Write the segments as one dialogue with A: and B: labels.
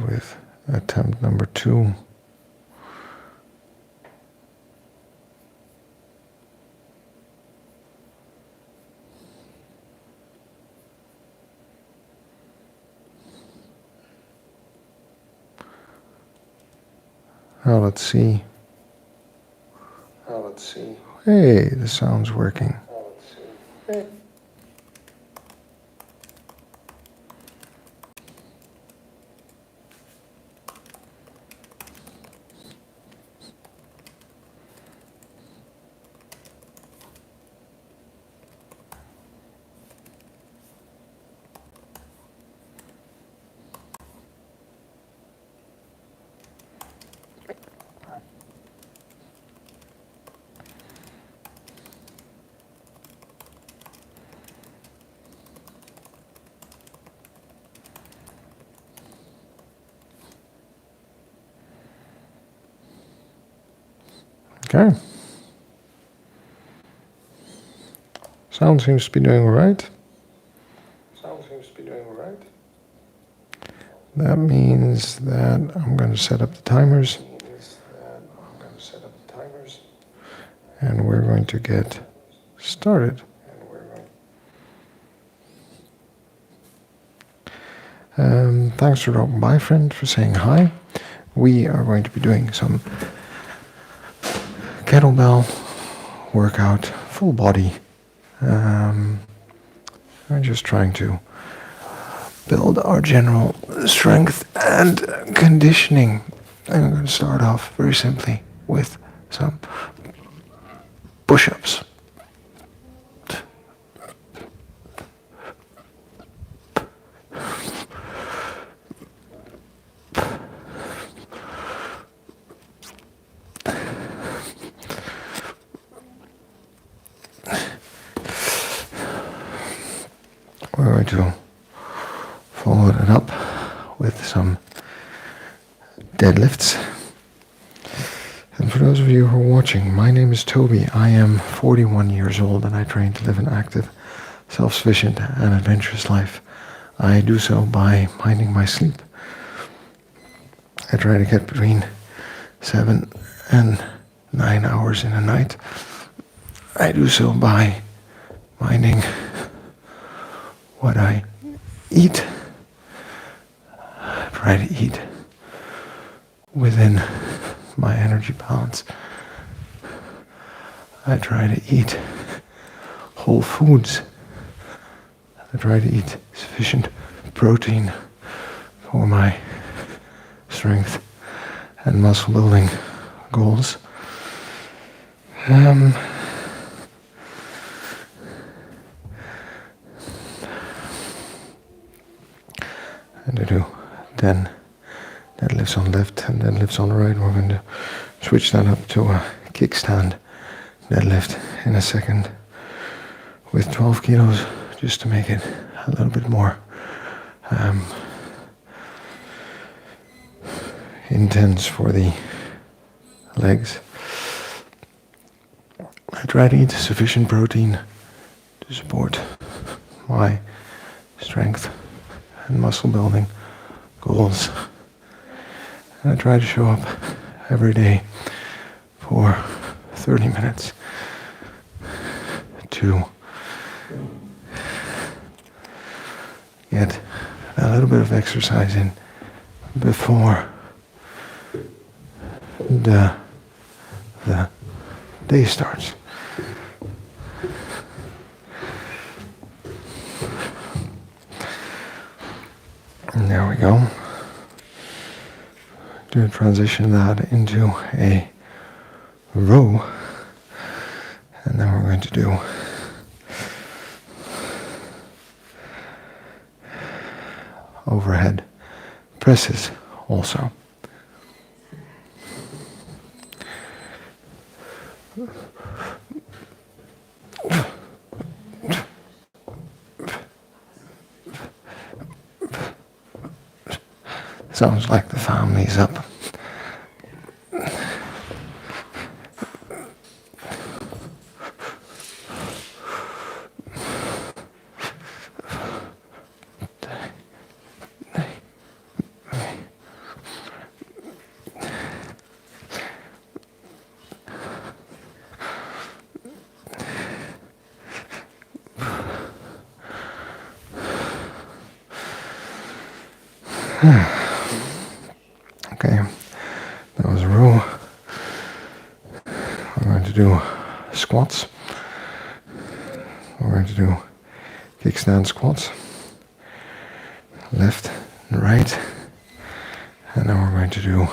A: with attempt number 2. Now let's see. Hey, the sound's working. Okay. Sound seems to be doing all right. That means that I'm going to set up the timers. And we're going to get started. Thanks for dropping by, friend, for saying hi. We are going to be doing some kettlebell workout, full body. I'm just trying to build our general strength and conditioning. I'm going to start off very simply with some push-ups. We're going to follow it up with some deadlifts. And for those of you who are watching, my name is Toby. I am 41 years old and I train to live an active, self-sufficient and adventurous life. I do so by minding my sleep. I try to get between 7 and 9 hours in a night. I do so by minding what I eat. I try to eat within my energy balance. I try to eat whole foods. I try to eat sufficient protein for my strength and muscle building goals. And I do 10 deadlifts on the left and deadlifts on the right. We're going to switch that up to a kickstand deadlift in a second with 12 kilos, just to make it a little bit more intense for the legs. I try to eat sufficient protein to support my strength and muscle building goals. And I try to show up every day for 30 minutes to get a little bit of exercise in before the day starts. And there we go. To transition that into a row, and then we're going to do overhead presses also. Sounds like the family's up. Okay, that was a row. We're going to do squats. We're going to do kickstand squats, left and right, and then we're going to do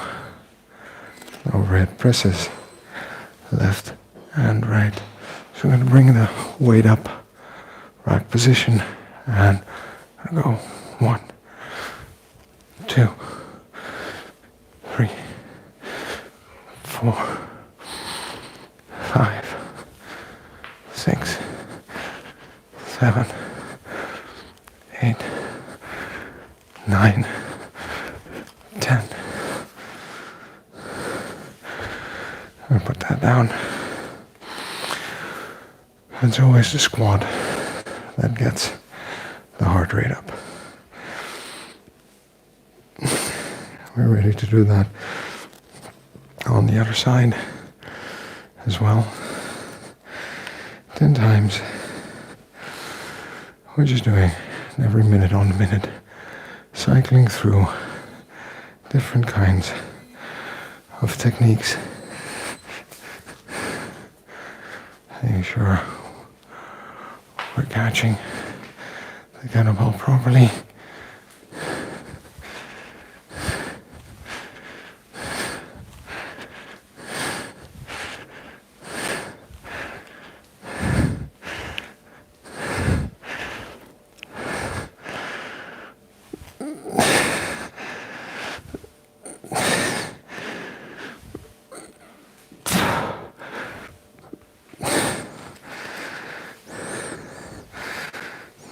A: overhead presses, left and right. So we're going to bring the weight up, rack position, and go 1, 2, 3, 4, 5, 6, 7, 8, 9, 10. I'm gonna put that down. It's always the squat that gets the heart rate up. We're ready to do that on the other side as well. 10 times. We're just doing every minute on the minute, cycling through different kinds of techniques. Making sure we're catching the kettlebell properly.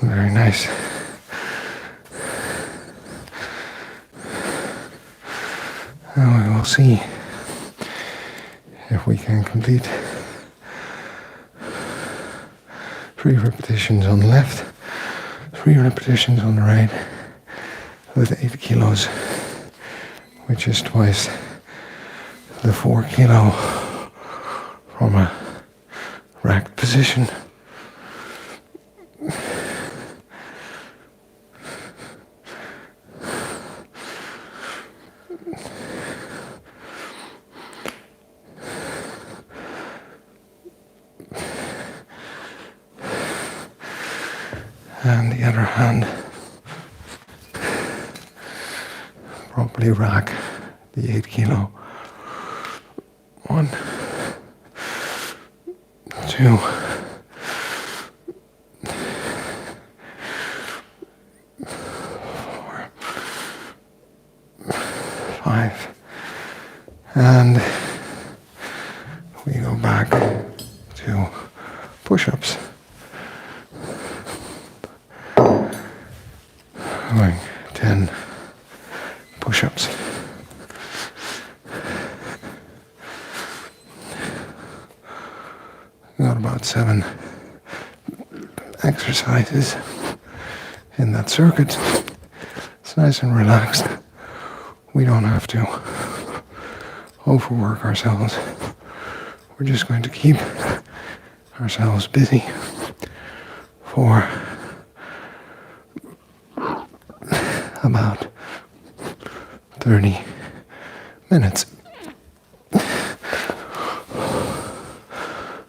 A: Very nice. Now we will see if we can complete 3 repetitions on the left, 3 repetitions on the right with 8 kilos, which is twice the 4 kilo from a racked position. And the other hand, properly rack the 8 kilo. 1, 2, 4, 5, and we go back to push-ups. Doing 10 push-ups. Got about 7 exercises in that circuit. It's nice and relaxed. We don't have to overwork ourselves. We're just going to keep ourselves busy for about 30 minutes.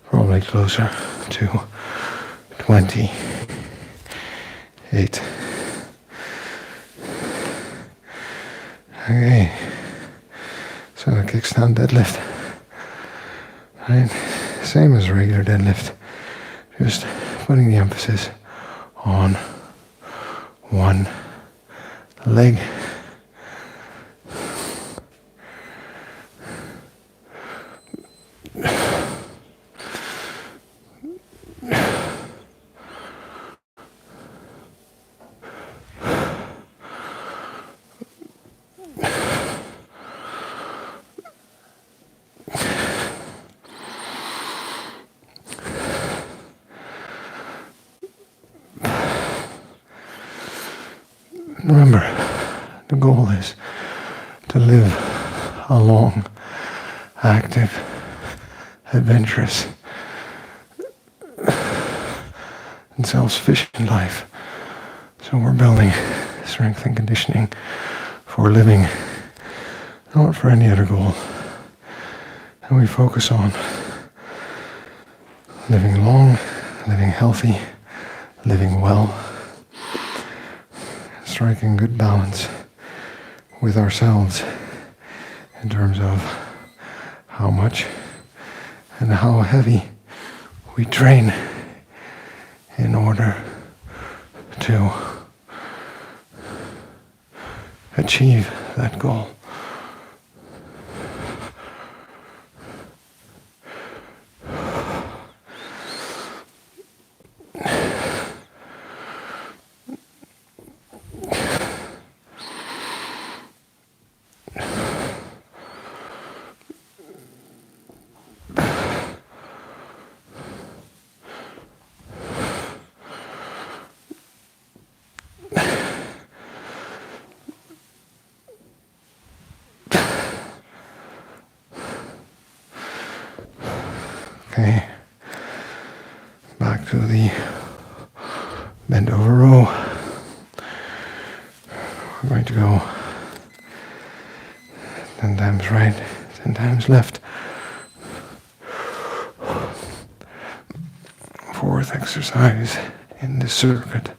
A: Probably closer to 28. Okay, so the kickstand deadlift. Right, same as regular deadlift, just putting the emphasis on one leg. Remember, the goal is to live a long, active, adventurous, and self-sufficient life. So we're building strength and conditioning for living, not for any other goal. And we focus on living long, living healthy, living well, striking good balance with ourselves in terms of how much and how heavy we train in order to achieve that goal. Okay, back to the bend over row. We're going to go 10 times right, 10 times left. Fourth exercise in this circuit.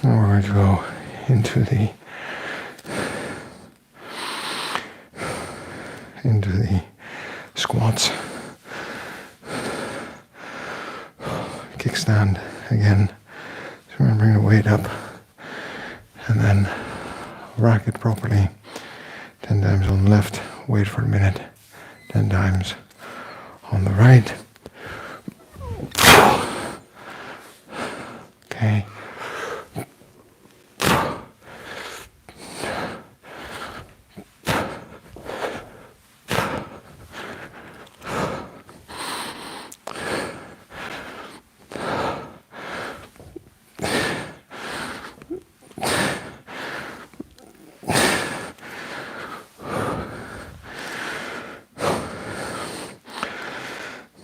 A: And we're going to go into the squats. Kickstand again. So we're going to bring the weight up and then rack it properly. 10 times on the left, wait for a minute. 10 times on the right. Okay.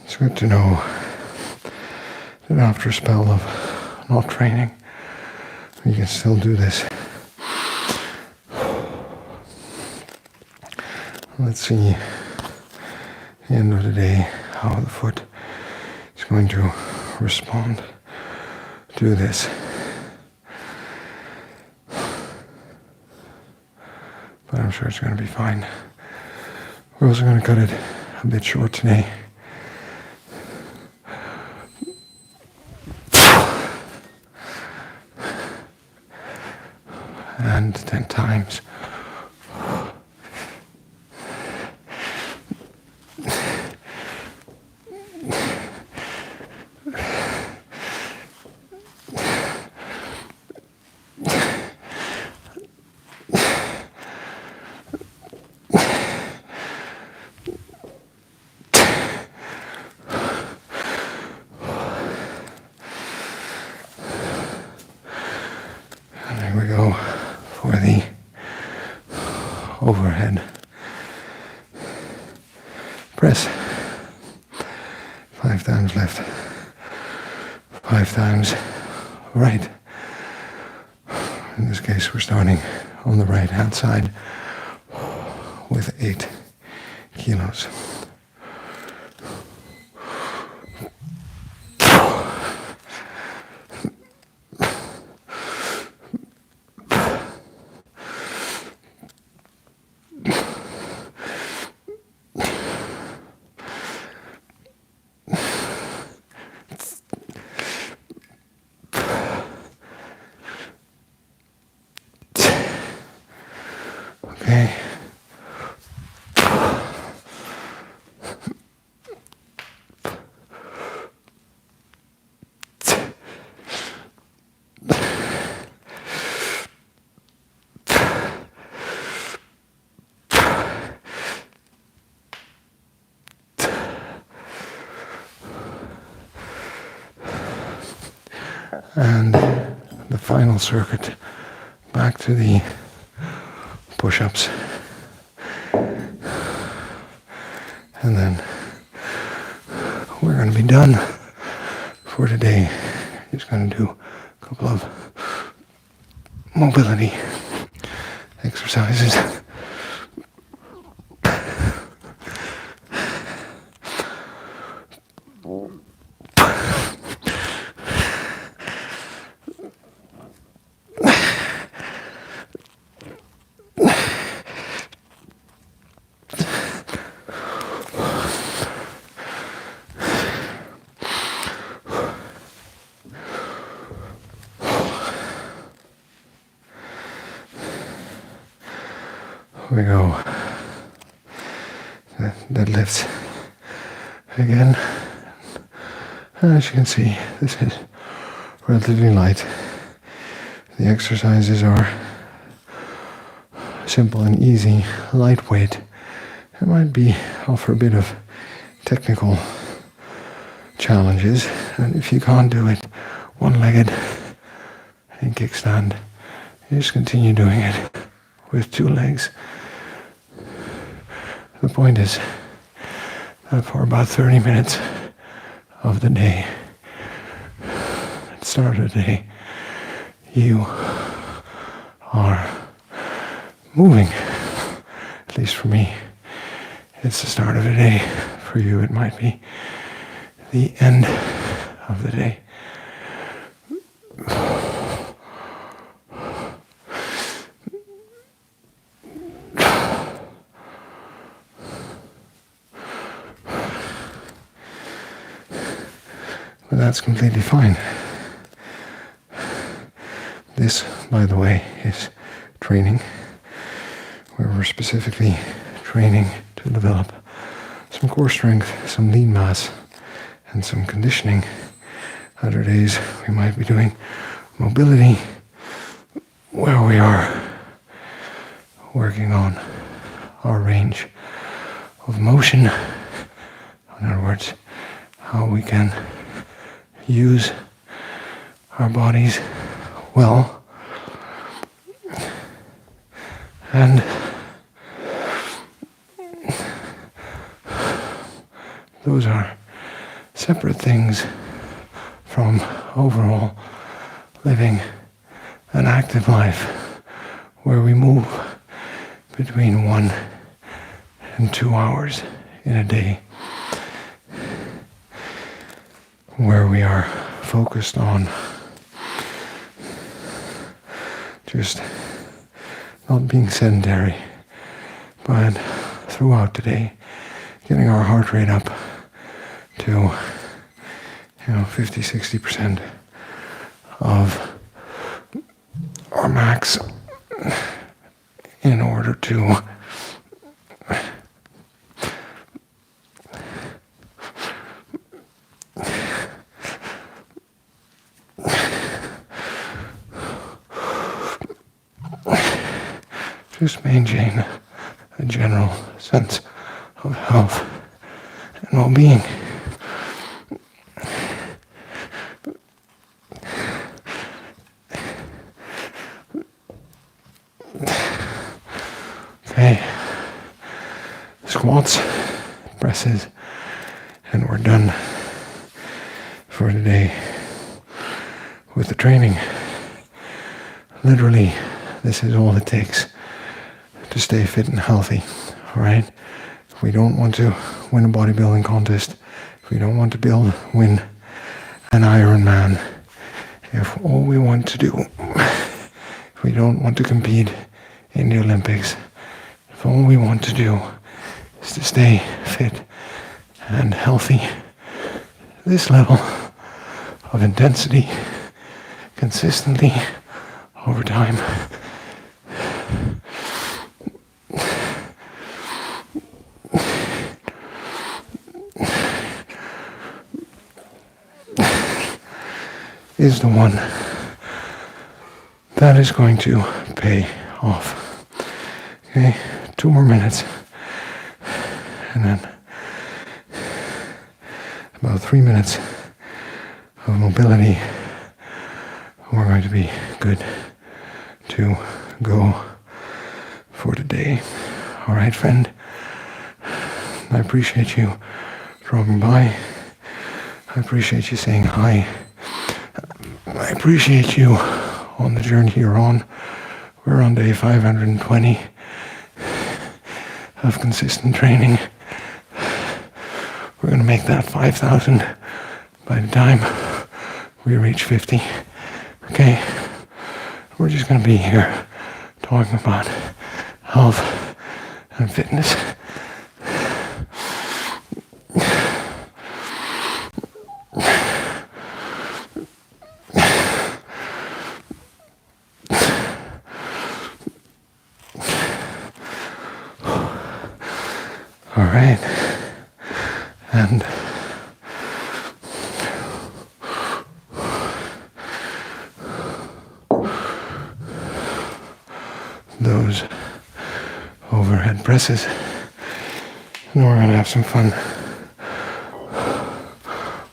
A: It's good to know that after a spell of not training, we can still do this. Let's see, at the end of the day, how the foot is going to respond to this. But I'm sure it's going to be fine. We're also going to cut it a bit short today. And 10 times. And there we go for the overhead press. 5 times left, 5 times right. In this case, we're starting on the right hand side with 8 kilos. Okay. And the final circuit, back to the push-ups. And then we're going to be done for today. Just going to do a couple of mobility exercises. We go. Deadlifts again. As you can see, this is relatively light. The exercises are simple and easy, lightweight. It might be offer a bit of technical challenges, and if you can't do it one-legged in kickstand, you just continue doing it with 2 legs. The point is that for about 30 minutes of the day, at the start of the day, you are moving. At least for me, it's the start of the day. For you, it might be the end of the day. But that's completely fine. This, by the way, is training, where we're specifically training to develop some core strength, some lean mass, and some conditioning. Other days we might be doing mobility, where we are working on our range of motion. In other words, how we can use our bodies well, and those are separate things from overall living an active life where we move between 1 and 2 hours in a day, where we are focused on just not being sedentary, but throughout the day, getting our heart rate up to 50-60% of our max in order to just maintain a general sense of health and well-being. Okay, squats, presses, and we're done for today with the training. Literally, this is all it takes to stay fit and healthy, all right? If we don't want to win a bodybuilding contest, if we don't want to win an Ironman, if all we want to do, if we don't want to compete in the Olympics, if all we want to do is to stay fit and healthy, this level of intensity consistently over time is the one that is going to pay off. Okay, 2 more minutes, and then about 3 minutes of mobility we're going to be good to go for today. All right, friend? I appreciate you dropping by. I appreciate you saying hi. I appreciate you on the journey you're on. We're on day 520 of consistent training. We're going to make that 5,000 by the time we reach 50. Okay? We're just going to be here talking about health and fitness. All right. And those overhead presses. And we're going to have some fun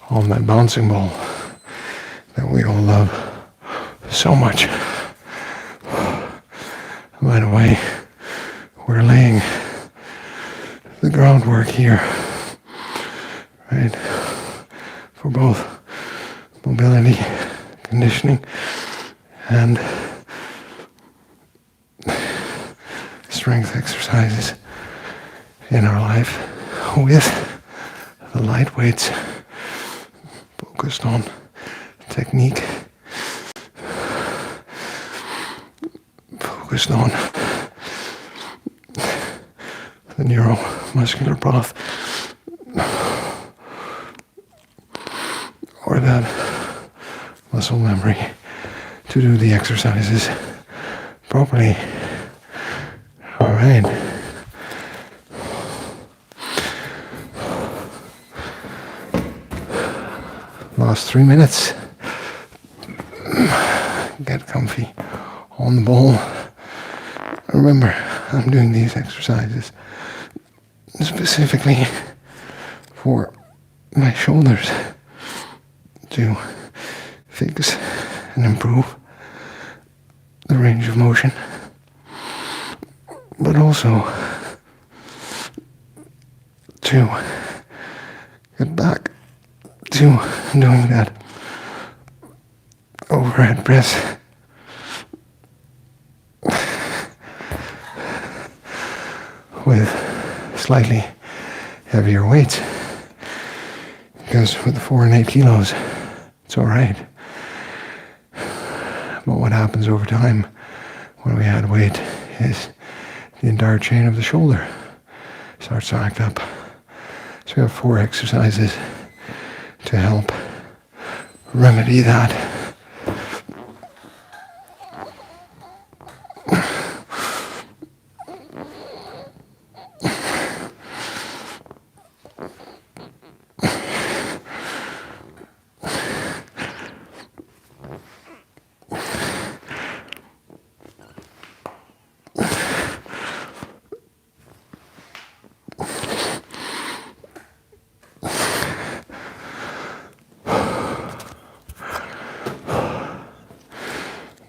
A: on that bouncing ball that we all love so much. By the way, we're laying the groundwork here, right, for both mobility, conditioning, and strength exercises in our life with the light weights focused on technique, focused on the neuromuscular path, or that muscle memory to do the exercises properly. All right. Last 3 minutes. Get comfy on the ball. Remember, I'm doing these exercises specifically for my shoulders to fix and improve the range of motion, but also to get back to doing that overhead press with slightly heavier weights, because with the 4 and 8 kilos it's all right, but what happens over time when we add weight is the entire chain of the shoulder starts to act up. So we have 4 exercises to help remedy that.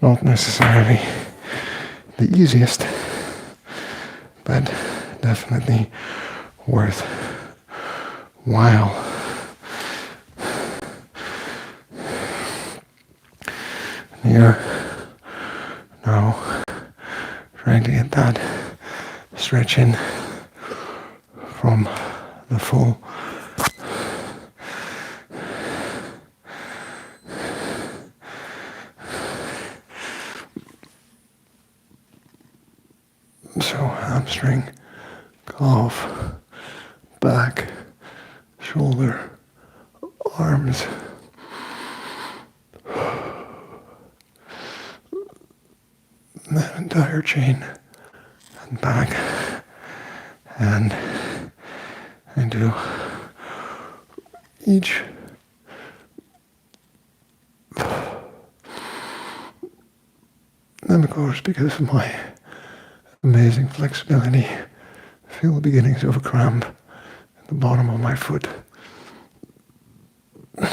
A: Not necessarily the easiest, but definitely worthwhile. You're now trying to get that stretch in from the full hamstring, calf, back, shoulder, arms, that entire chain and back, and into each then, of course, because of my amazing flexibility, I feel the beginnings of a cramp at the bottom of my foot. And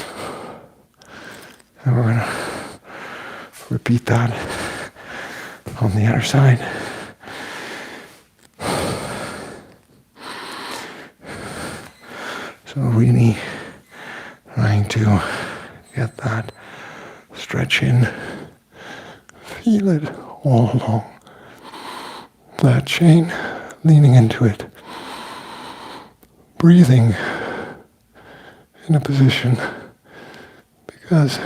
A: we're going to Repeat that on the other side. So really trying to get that stretch in. Feel it all along that chain, leaning into it. Breathing in a position, because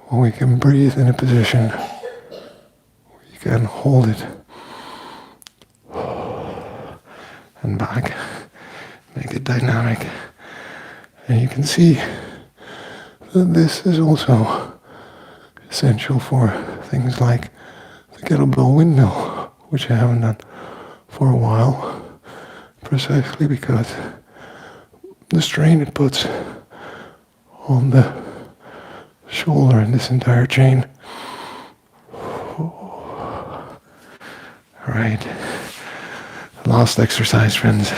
A: when we can breathe in a position, we can hold it and back, make it dynamic. And you can see that this is also essential for things like the kettlebell windmill, which I haven't done for a while, precisely because the strain it puts on the shoulder in this entire chain. All right, last exercise, friends.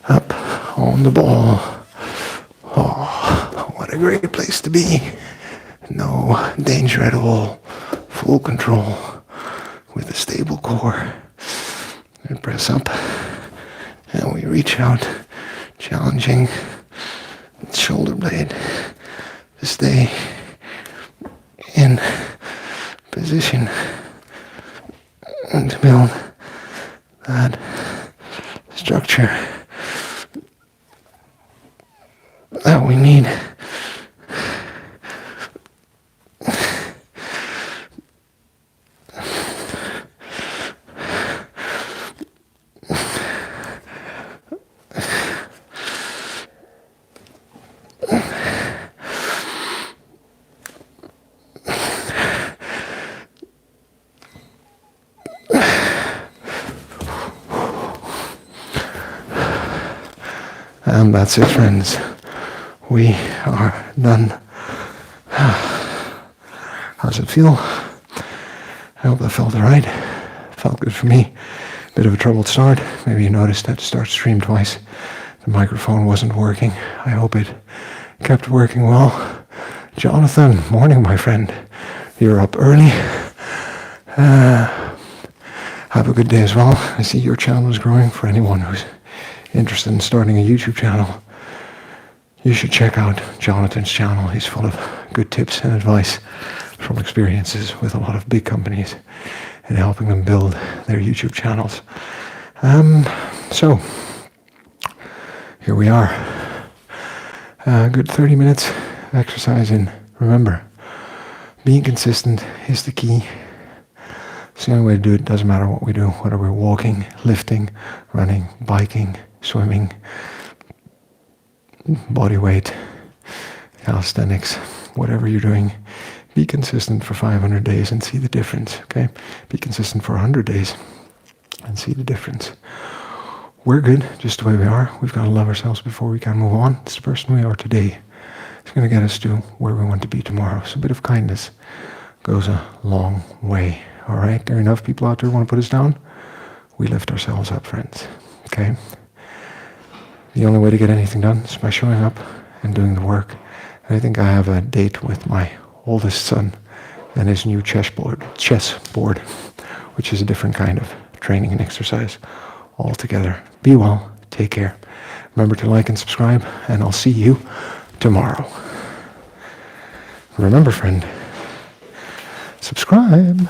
A: Up on the ball. Oh, what a great place to be. No danger at all. Full control with a stable core. And press up. And we reach out, challenging the shoulder blade to stay in position and to build that structure that we need. And that's it, friends. We are done. How's it feel? I hope that felt alright. Felt good for me. Bit of a troubled start. Maybe you noticed that to start stream twice. The microphone wasn't working. I hope it kept working well. Jonathan, morning, my friend. You're up early. Have a good day as well. I see your channel is growing. For anyone who's interested in starting a YouTube channel, you should check out Jonathan's channel. He's full of good tips and advice from experiences with a lot of big companies and helping them build their YouTube channels. So, here we are. A good 30 minutes exercising. Remember, being consistent is the key. It's the only way to do it. Doesn't matter what we do, whether we're walking, lifting, running, biking, swimming, body weight, calisthenics, whatever you're doing. Be consistent for 500 days and see the difference, okay? Be consistent for 100 days and see the difference. We're good just the way we are. We've got to love ourselves before we can move on. It's the person we are today. It's going to get us to where we want to be tomorrow. So a bit of kindness goes a long way, all right? There are enough people out there who want to put us down. We lift ourselves up, friends, okay? The only way to get anything done is by showing up and doing the work. And I think I have a date with my oldest son and his new chess board, which is a different kind of training and exercise altogether. Be well, take care. Remember to like and subscribe, and I'll see you tomorrow. Remember, friend, subscribe.